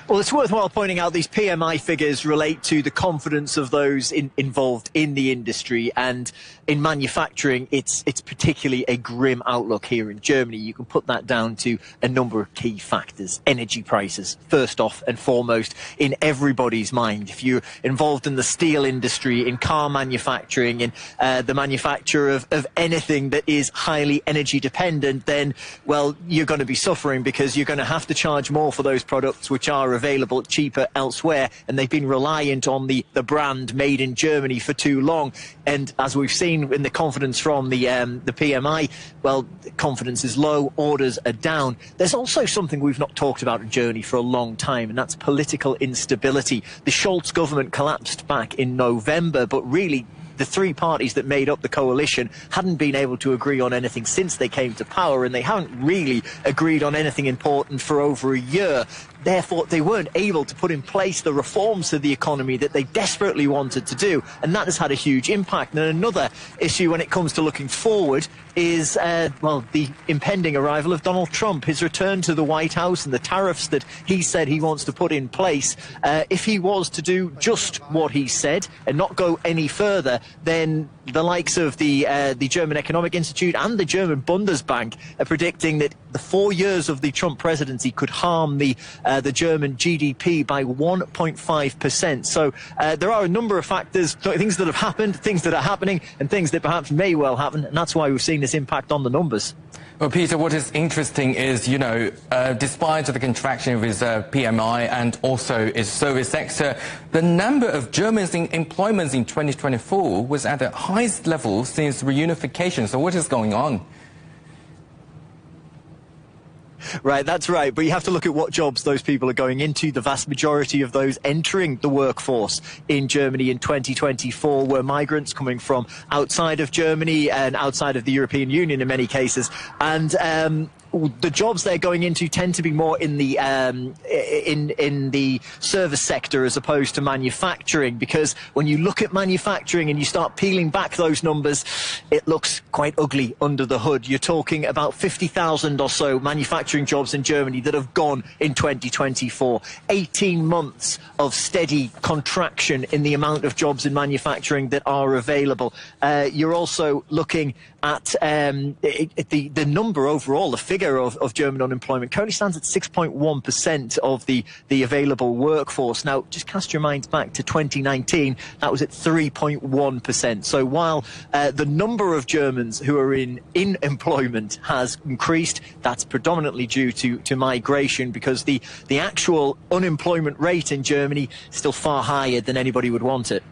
Well, it's worthwhile pointing out these PMI figures relate to the confidence of those involved in the industry, and in manufacturing, it's particularly a grim outlook here in Germany. You can put that down to a number of key factors. Energy prices, first off and foremost, in everybody's mind. If you're involved in the steel industry, in car manufacturing, in the manufacture of anything that is highly energy dependent, then, well, you're going to be suffering because you're going to have to charge more for those products which are available cheaper elsewhere, and they've been reliant on the brand made in Germany for too long. And as we've seen in the confidence from the PMI, well, confidence is low, orders are down. There's also something we've not talked about in Germany for a long time, and that's political instability. The Scholz government collapsed back in November, but really the three parties that made up the coalition hadn't been able to agree on anything since they came to power, and they haven't really agreed on anything important for over a year. Therefore, they weren't able to put in place the reforms to the economy that they desperately wanted to do, and that has had a huge impact. And another issue when it comes to looking forward is, well, the impending arrival of Donald Trump, his return to the White House and the tariffs that he said he wants to put in place. If he was to do just what he said and not go any further, then the likes of the German Economic Institute and the German Bundesbank are predicting that the 4 years of the Trump presidency could harm the German GDP by 1.5%. So there are a number of factors, things that have happened, things that are happening, and things that perhaps may well happen, and that's why we've seen this impact on the numbers. Well, Peter, what is interesting is, you know, despite the contraction of his PMI and also his service sector, the number of Germans in employment in 2024 was at the highest level since reunification. So what is going on? Right, that's right. But you have to look at what jobs those people are going into. The vast majority of those entering the workforce in Germany in 2024 were migrants coming from outside of Germany and outside of the European Union in many cases. And the jobs they're going into tend to be more in the in the service sector as opposed to manufacturing, because when you look at manufacturing and you start peeling back those numbers, it looks quite ugly under the hood. You're talking about 50,000 or so manufacturing jobs in Germany that have gone in 2024. 18 months of steady contraction in the amount of jobs in manufacturing that are available. You're also looking at the number overall, the figure of German unemployment currently stands at 6.1% of the available workforce. Now, just cast your minds back to 2019, that was at 3.1%. So while the number of Germans who are in employment has increased, that's predominantly due to migration, because the actual unemployment rate in Germany is still far higher than anybody would want it.